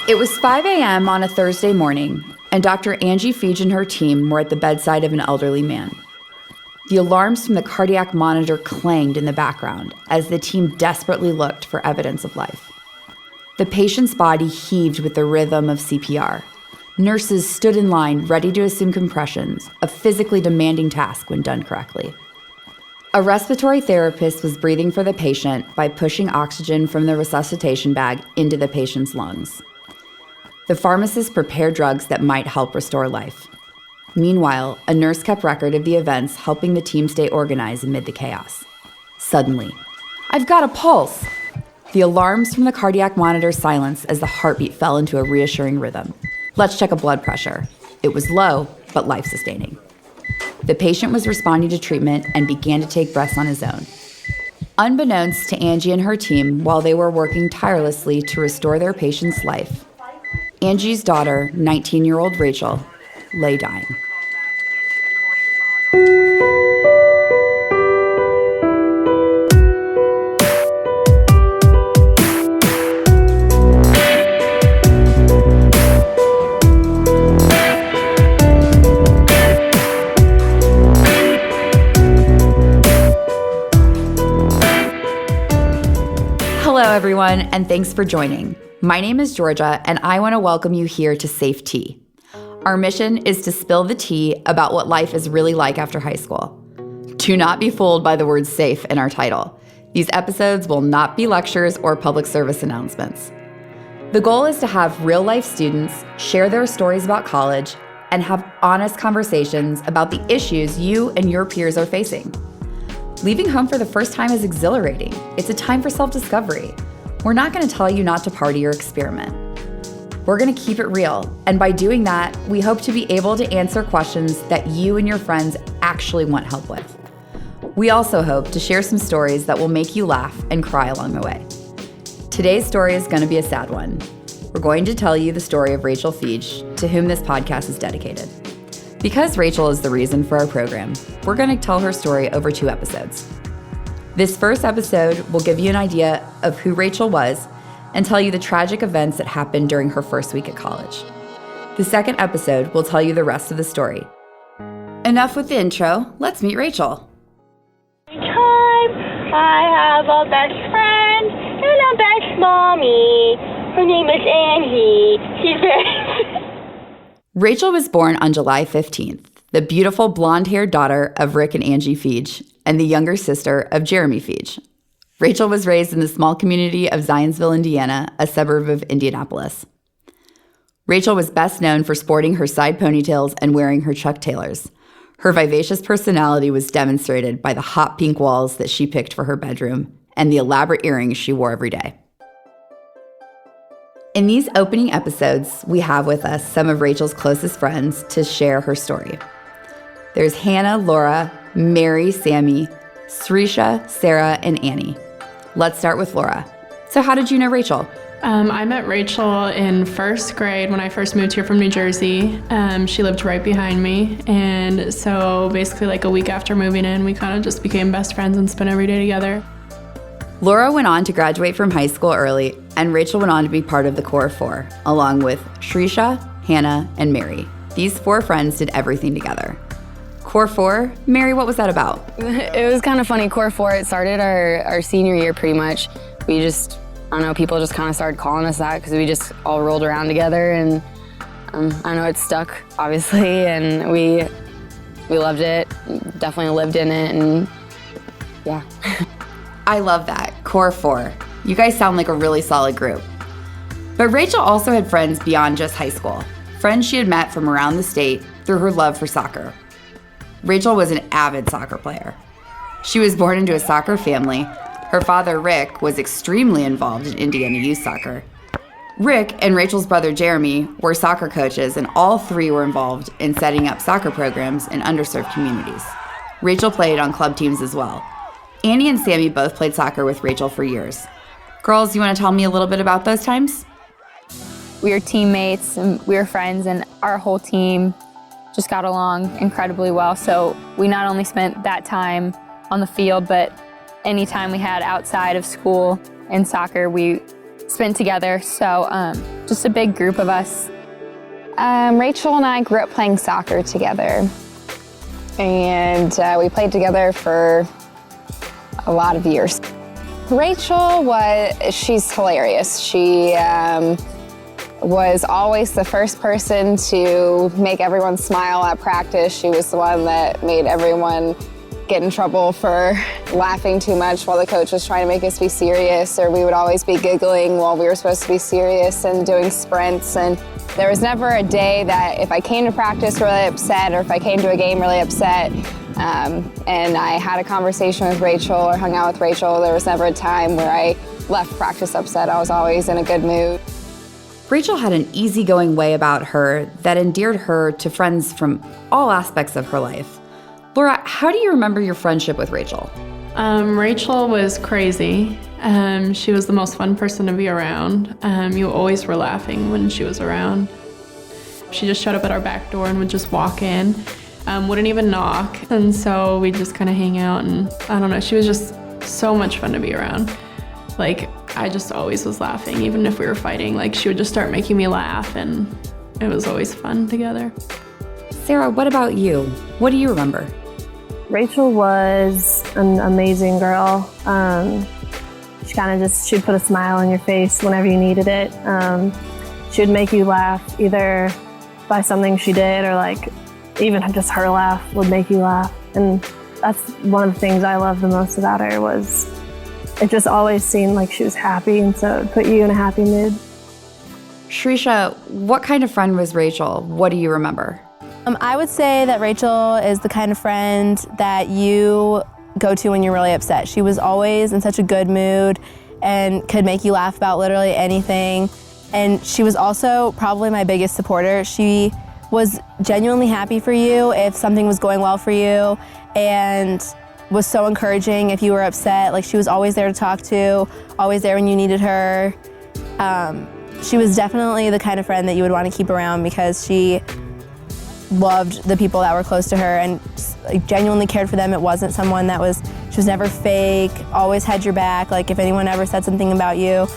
It was 5 a.m. on a Thursday morning, and Dr. Rachael Fiege and her team were at the bedside of an elderly man. The alarms from the cardiac monitor clanged in the background as the team desperately looked for evidence of life. The patient's body heaved with the rhythm of CPR. Nurses stood in line ready to assume compressions, a physically demanding task when done correctly. A respiratory therapist was breathing for the patient by pushing oxygen from the resuscitation bag into the patient's lungs. The pharmacist prepared drugs that might help restore life. Meanwhile, a nurse kept record of the events, helping the team stay organized amid the chaos. Suddenly, "I've got a pulse!" The alarms from the cardiac monitor silenced as the heartbeat fell into a reassuring rhythm. "Let's check a blood pressure." It was low, but life-sustaining. The patient was responding to treatment and began to take breaths on his own. Unbeknownst to Angie and her team, while they were working tirelessly to restore their patient's life, Angie's daughter, 19-year-old Rachael, lay dying. Hello, everyone, and thanks for joining. My name is Georgia, and I want to welcome you here to Safe Tea. Our mission is to spill the tea about what life is really like after high school. Do not be fooled by the word safe in our title. These episodes will not be lectures or public service announcements. The goal is to have real-life students share their stories about college and have honest conversations about the issues you and your peers are facing. Leaving home for the first time is exhilarating. It's a time for self-discovery. We're not going to tell you not to party or experiment. We're going to keep it real, and by doing that, we hope to be able to answer questions that you and your friends actually want help with. We also hope to share some stories that will make you laugh and cry along the way. Today's story is going to be a sad one. We're going to tell you the story of Rachael Fiege, to whom this podcast is dedicated. Because Rachael is the reason for our program, we're going to tell her story over 2 episodes. This first episode will give you an idea of who Rachael was and tell you the tragic events that happened during her first week at college. The second episode will tell you the rest of the story. Enough with the intro, let's meet Rachael. I have a best friend and a best mommy. Her name is Angie. She's very... Rachael was born on July 15th, the beautiful blonde-haired daughter of Rick and Angie Fiege, and the younger sister of Jeremy Fiege. Rachael was raised in the small community of Zionsville, Indiana, a suburb of Indianapolis. Rachael was best known for sporting her side ponytails and wearing her Chuck Taylors. Her vivacious personality was demonstrated by the hot pink walls that she picked for her bedroom and the elaborate earrings she wore every day. In these opening episodes, we have with us some of Rachael's closest friends to share her story. There's Hannah, Laura, Mary, Sammy, Srisha, Sarah, and Annie. Let's start with Laura. So how did you know Rachael? I met Rachael in first grade when I first moved here from New Jersey. She lived right behind me. And so basically like a week after moving in, we kind of just became best friends and spent every day together. Laura went on to graduate from high school early, and Rachael went on to be part of the Core 4, along with Srisha, Hannah, and Mary. These 4 friends did everything together. Core 4, Mary, what was that about? It was kind of funny. Core 4, it started our senior year pretty much. We just, I don't know, people just kind of started calling us that because we just all rolled around together, and I know it stuck, obviously, and we loved it, definitely lived in it, and yeah. I love that, Core 4. You guys sound like a really solid group. But Rachael also had friends beyond just high school, friends she had met from around the state through her love for soccer. Rachael was an avid soccer player. She was born into a soccer family. Her father, Rick, was extremely involved in Indiana youth soccer. Rick and Rachael's brother, Jeremy, were soccer coaches, and all 3 were involved in setting up soccer programs in underserved communities. Rachael played on club teams as well. Annie and Sammy both played soccer with Rachael for years. Girls, you want to tell me a little bit about those times? We were teammates and we were friends, and our whole team just got along incredibly well. So we not only spent that time on the field, but any time we had outside of school and soccer, we spent together. So just a big group of us. Rachel and I grew up playing soccer together. And we played together for a lot of years. Rachel she's hilarious. She was always the first person to make everyone smile at practice. She was the one that made everyone get in trouble for laughing too much while the coach was trying to make us be serious, or we would always be giggling while we were supposed to be serious and doing sprints. And there was never a day that if I came to practice really upset or if I came to a game really upset and I had a conversation with Rachel or hung out with Rachel, there was never a time where I left practice upset. I was always in a good mood. Rachel had an easygoing way about her that endeared her to friends from all aspects of her life. Laura, how do you remember your friendship with Rachel? Rachel was crazy. She was the most fun person to be around. You always were laughing when she was around. She just showed up at our back door and would just walk in, wouldn't even knock. And so we'd just kind of hang out, and I don't know, she was just so much fun to be around. Like, I just always was laughing, even if we were fighting. Like, she would just start making me laugh, and it was always fun together. Sarah, what about you? What do you remember? Rachel was an amazing girl. She'd put a smile on your face whenever you needed it. She would make you laugh either by something she did or like even just her laugh would make you laugh. And that's one of the things I loved the most about her was it just always seemed like she was happy, and so it put you in a happy mood. Shrisha, what kind of friend was Rachel? What do you remember? I would say that Rachel is the kind of friend that you go to when you're really upset. She was always in such a good mood and could make you laugh about literally anything. And she was also probably my biggest supporter. She was genuinely happy for you if something was going well for you and was so encouraging if you were upset. Like, she was always there to talk to, always there when you needed her. She was definitely the kind of friend that you would want to keep around because she loved the people that were close to her and genuinely cared for them. It wasn't someone she was never fake, always had your back. Like, if anyone ever said something about you,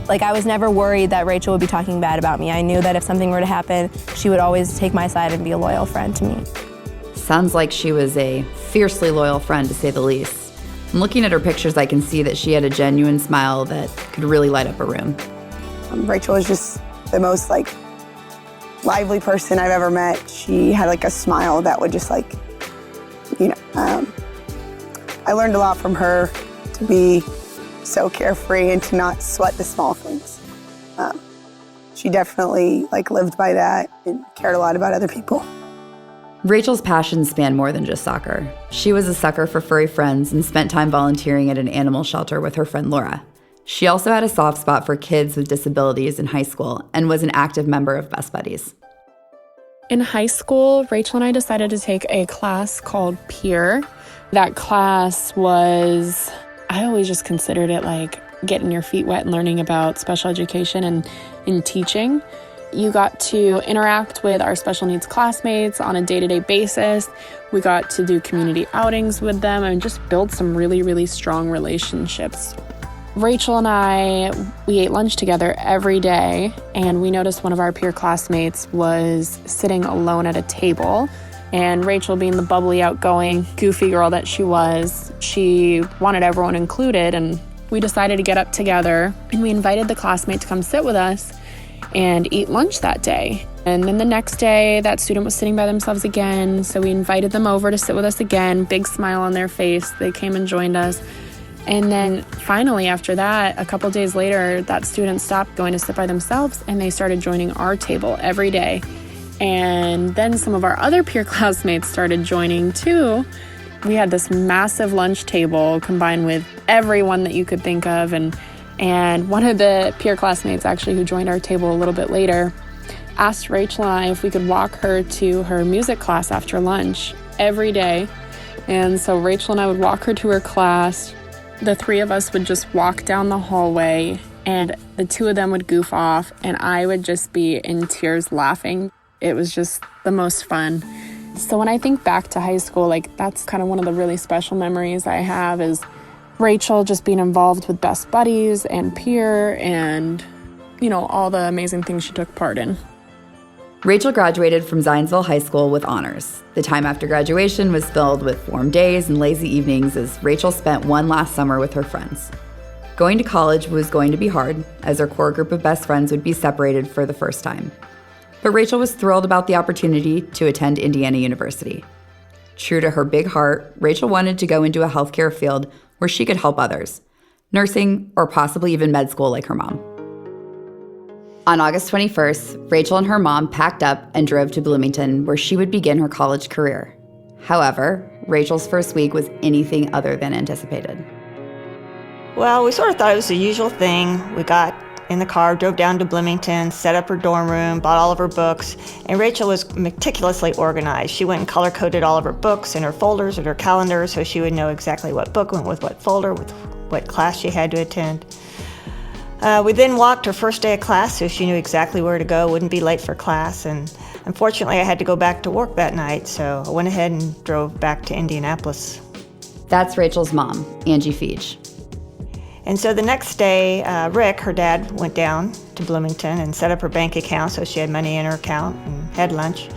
like, I was never worried that Rachel would be talking bad about me. I knew that if something were to happen, she would always take my side and be a loyal friend to me. Sounds like she was a fiercely loyal friend, to say the least. And looking at her pictures, I can see that she had a genuine smile that could really light up a room. Rachel was just the most lively person I've ever met. She had a smile that would just I learned a lot from her to be so carefree and to not sweat the small things. She definitely lived by that and cared a lot about other people. Rachel's passion spanned more than just soccer. She was a sucker for furry friends and spent time volunteering at an animal shelter with her friend Laura. She also had a soft spot for kids with disabilities in high school and was an active member of Best Buddies. In high school, Rachel and I decided to take a class called Peer. That class I always just considered it like getting your feet wet and learning about special education and in teaching. You got to interact with our special needs classmates on a day-to-day basis. We got to do community outings with them and just build some really, really strong relationships. Rachel and we ate lunch together every day, and we noticed one of our peer classmates was sitting alone at a table. And Rachel, being the bubbly, outgoing, goofy girl that she was, she wanted everyone included, and we decided to get up together, and we invited the classmate to come sit with us and eat lunch that day. And then the next day, that student was sitting by themselves again, so we invited them over to sit with us again, big smile on their face. They came and joined us. And then finally, after that, a couple days later, that student stopped going to sit by themselves and they started joining our table every day. And then some of our other peer classmates started joining too. We had this massive lunch table combined with everyone that you could think of. And one of the peer classmates actually who joined our table a little bit later asked Rachel and I if we could walk her to her music class after lunch every day. And so Rachel and I would walk her to her class. The three of us would just walk down the hallway and the two of them would goof off and I would just be in tears laughing. It was just the most fun. So when I think back to high school, that's kind of one of the really special memories I have is Rachel just being involved with Best Buddies and Peer and all the amazing things she took part in. Rachael graduated from Zionsville High School with honors. The time after graduation was filled with warm days and lazy evenings as Rachael spent one last summer with her friends. Going to college was going to be hard, as her core group of best friends would be separated for the first time. But Rachael was thrilled about the opportunity to attend Indiana University. True to her big heart, Rachael wanted to go into a healthcare field where she could help others, nursing or possibly even med school like her mom. On August 21st, Rachael and her mom packed up and drove to Bloomington, where she would begin her college career. However, Rachel's first week was anything other than anticipated. Well, we sort of thought it was the usual thing. We got in the car, drove down to Bloomington, set up her dorm room, bought all of her books, and Rachael was meticulously organized. She went and color-coded all of her books and her folders and her calendar so she would know exactly what book went with what folder, with what class she had to attend. We then walked her first day of class so she knew exactly where to go, wouldn't be late for class, and unfortunately I had to go back to work that night, so I went ahead and drove back to Indianapolis. That's Rachel's mom, Rachael Fiege. And so the next day, Rick, her dad, went down to Bloomington and set up her bank account so she had money in her account and had lunch.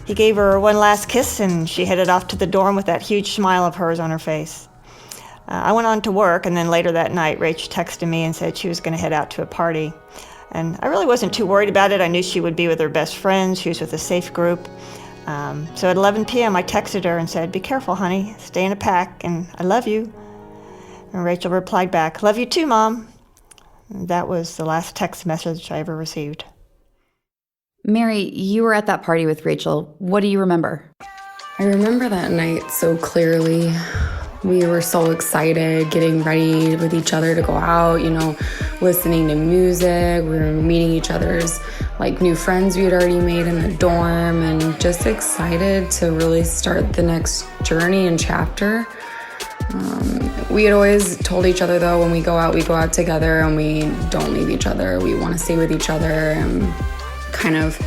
He gave her one last kiss and she headed off to the dorm with that huge smile of hers on her face. I went on to work, and then later that night, Rach texted me and said she was going to head out to a party. And I really wasn't too worried about it. I knew she would be with her best friends. She was with a safe group. So at 11 p.m., I texted her and said, "Be careful, honey. Stay in a pack, and I love you." And Rachel replied back, "Love you too, Mom." And that was the last text message I ever received. Mary, you were at that party with Rachael. What do you remember? I remember that night so clearly. We were so excited, getting ready with each other to go out, listening to music. We were meeting each other's new friends we had already made in the dorm, and just excited to really start the next journey and chapter. We had always told each other, though, when we go out together and we don't leave each other. We want to stay with each other and kind of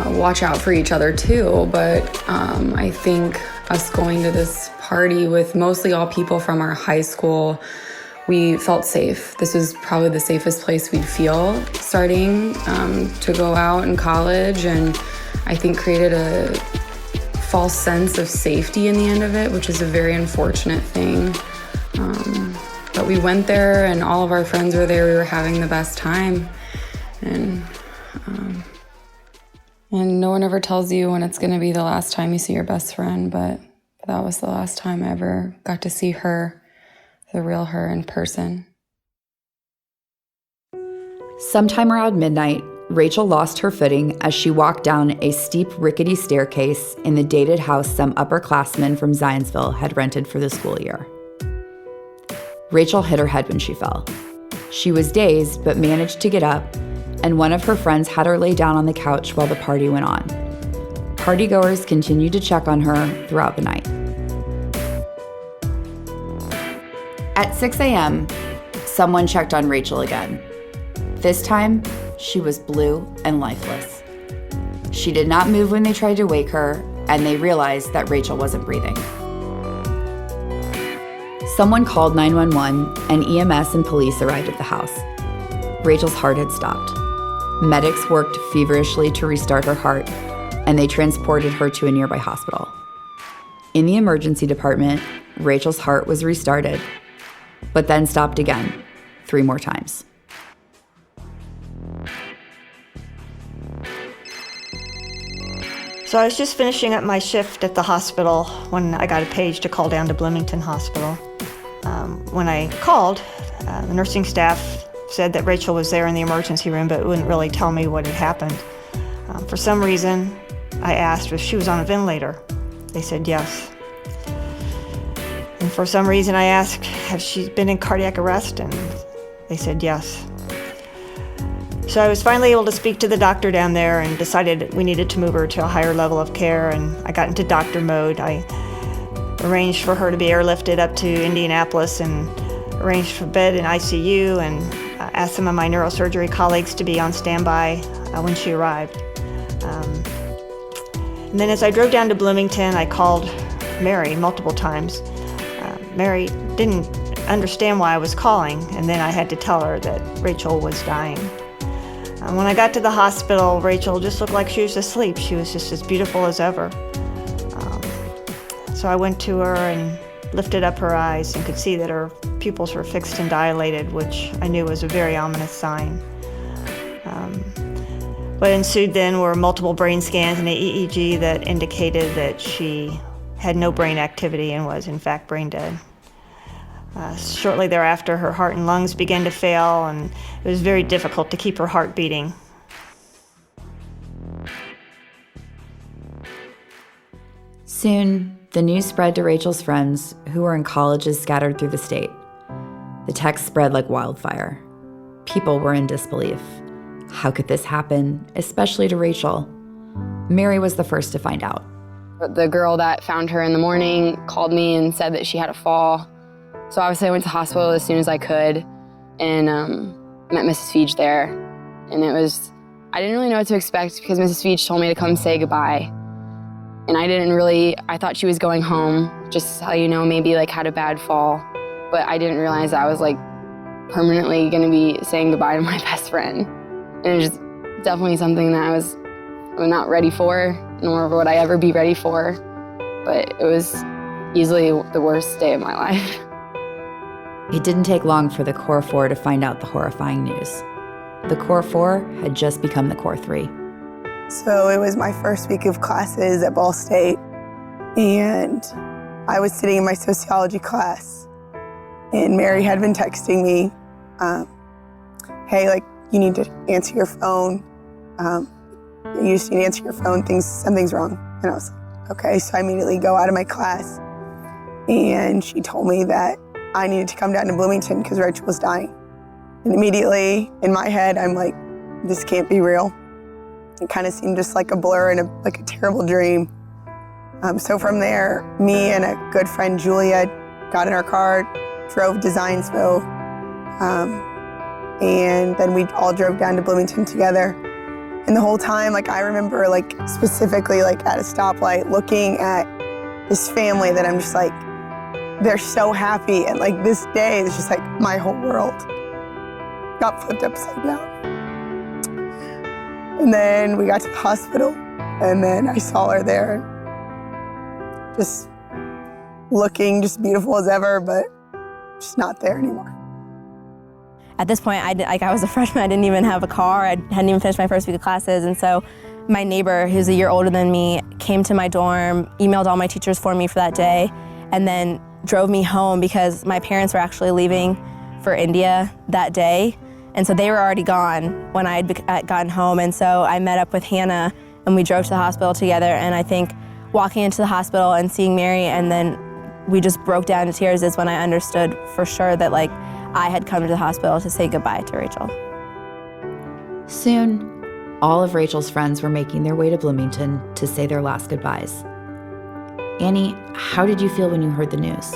watch out for each other too. But I think us going to this party with mostly all people from our high school, we felt safe. This was probably the safest place we'd feel starting to go out in college, and I think created a false sense of safety in the end of it, which is a very unfortunate thing. But we went there and all of our friends were there. We were having the best time. And no one ever tells you when it's going to be the last time you see your best friend, but that was the last time I ever got to see her, the real her, in person. Sometime around midnight, Rachael lost her footing as she walked down a steep, rickety staircase in the dated house some upperclassmen from Zionsville had rented for the school year. Rachael hit her head when she fell. She was dazed, but managed to get up, and one of her friends had her lay down on the couch while the party went on. Partygoers continued to check on her throughout the night. At 6 a.m., someone checked on Rachael again. This time, she was blue and lifeless. She did not move when they tried to wake her, and they realized that Rachael wasn't breathing. Someone called 911, and EMS and police arrived at the house. Rachel's heart had stopped. Medics worked feverishly to restart her heart, and they transported her to a nearby hospital. In the emergency department, Rachel's heart was restarted, but then stopped again, 3 more times. So I was just finishing up my shift at the hospital when I got a page to call down to Bloomington Hospital. When I called, the nursing staff said that Rachael was there in the emergency room, but wouldn't really tell me what had happened. For some reason, I asked if she was on a ventilator. They said yes. And for some reason, I asked, have she been in cardiac arrest? And they said yes. So I was finally able to speak to the doctor down there and decided we needed to move her to a higher level of care, and I got into doctor mode. I arranged for her to be airlifted up to Indianapolis and arranged for bed in ICU, and asked some of my neurosurgery colleagues to be on standby when she arrived. And then as I drove down to Bloomington, I called Mary multiple times. Mary didn't understand why I was calling, and then I had to tell her that Rachael was dying. When I got to the hospital, Rachael just looked like she was asleep. She was just as beautiful as ever. So I went to her and lifted up her eyes and could see that her pupils were fixed and dilated, which I knew was a very ominous sign. What ensued then were multiple brain scans and an EEG that indicated that she had no brain activity and was in fact brain dead. Shortly thereafter, her heart and lungs began to fail, and it was very difficult to keep her heart beating. Soon, the news spread to Rachael's friends, who were in colleges scattered through the state. The text spread like wildfire. People were in disbelief. How could this happen, especially to Rachael? Mary was the first to find out. The girl that found her in the morning called me and said that she had a fall. So obviously I went to the hospital as soon as I could and met Mrs. Fiege there. And I didn't really know what to expect because Mrs. Fiege told me to come say goodbye. And I thought she was going home, just so you know, maybe like had a bad fall. But I didn't realize I was like permanently gonna be saying goodbye to my best friend. And it was just definitely something that I was not ready for, nor would I ever be ready for. But it was easily the worst day of my life. It didn't take long for the Core 4 to find out the horrifying news. The Core 4 had just become the Core 3. So it was my first week of classes at Ball State, and I was sitting in my sociology class, and Mary had been texting me, hey, like, you need to answer your phone. You just need to answer your phone, something's wrong. And I was like, okay. So I immediately go out of my class, and she told me that I needed to come down to Bloomington because Rachael was dying. And immediately in my head, I'm like, this can't be real. It kind of seemed just like a blur and like a terrible dream. So from there, me and a good friend, Julia, got in our car, drove to Zionsville, and then we all drove down to Bloomington together. And the whole time, like, I remember, like, specifically, like, at a stoplight, looking at this family that I'm just like, they're so happy. And, like, this day is just like my whole world got flipped upside down. And then we got to the hospital, and then I saw her there, just looking just beautiful as ever, but just not there anymore. At this point, I was a freshman. I didn't even have a car. I hadn't even finished my first week of classes. And so my neighbor, who's a year older than me, came to my dorm, emailed all my teachers for me for that day, and then drove me home because my parents were actually leaving for India that day. And so they were already gone when I had gotten home. And so I met up with Hannah, and we drove to the hospital together. And I think walking into the hospital and seeing Mary, and then we just broke down to tears, is when I understood for sure that, like, I had come to the hospital to say goodbye to Rachael. Soon, all of Rachael's friends were making their way to Bloomington to say their last goodbyes. Annie, how did you feel when you heard the news?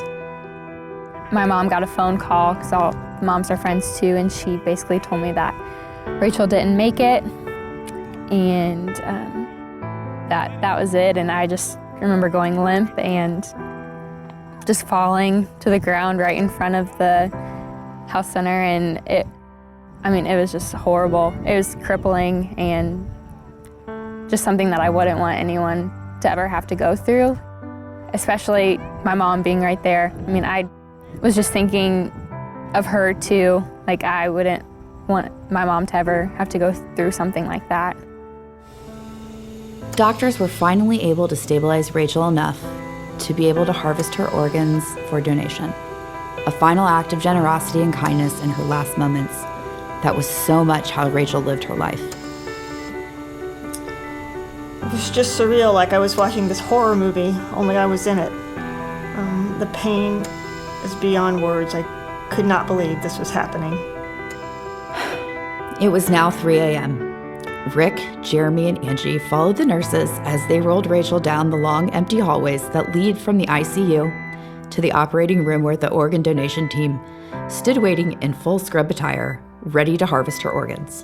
My mom got a phone call, because all the moms are friends too, and she basically told me that Rachael didn't make it, and that was it. And I just remember going limp and just falling to the ground right in front of the Health Center, and it was just horrible. It was crippling and just something that I wouldn't want anyone to ever have to go through, especially my mom being right there. I mean, I was just thinking of her too. Like, I wouldn't want my mom to ever have to go through something like that. Doctors were finally able to stabilize Rachael enough to be able to harvest her organs for donation. A final act of generosity and kindness in her last moments that was so much how Rachael lived her life. It was just surreal, like I was watching this horror movie, only I was in it. The pain is beyond words. I could not believe this was happening. It was now 3 a.m. Rick, Jeremy, and Angie followed the nurses as they rolled Rachael down the long, empty hallways that lead from the ICU to the operating room where the organ donation team stood waiting in full scrub attire, ready to harvest her organs.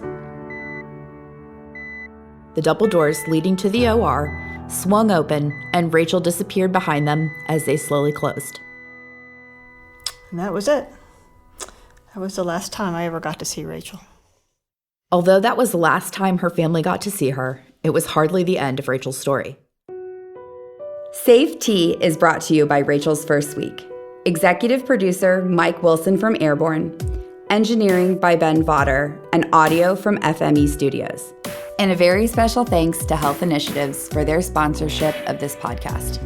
The double doors leading to the OR swung open, and Rachael disappeared behind them as they slowly closed. And that was it. That was the last time I ever got to see Rachael. Although that was the last time her family got to see her, it was hardly the end of Rachael's story. Safe Tea is brought to you by Rachel's First Week. Executive producer Mike Wilson from Airborne, engineering by Ben Vodder, and audio from FME Studios. And a very special thanks to Health Initiatives for their sponsorship of this podcast.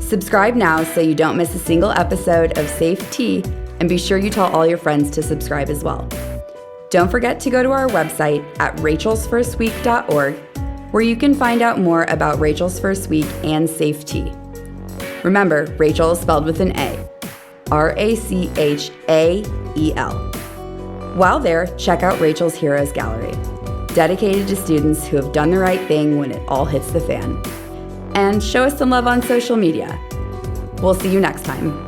Subscribe now so you don't miss a single episode of Safe Tea, and be sure you tell all your friends to subscribe as well. Don't forget to go to our website at rachelsfirstweek.org, where you can find out more about Rachel's First Week and Safe Tea. Remember, Rachael is spelled with an A, Rachael. While there, check out Rachel's Heroes Gallery, dedicated to students who have done the right thing when it all hits the fan. And show us some love on social media. We'll see you next time.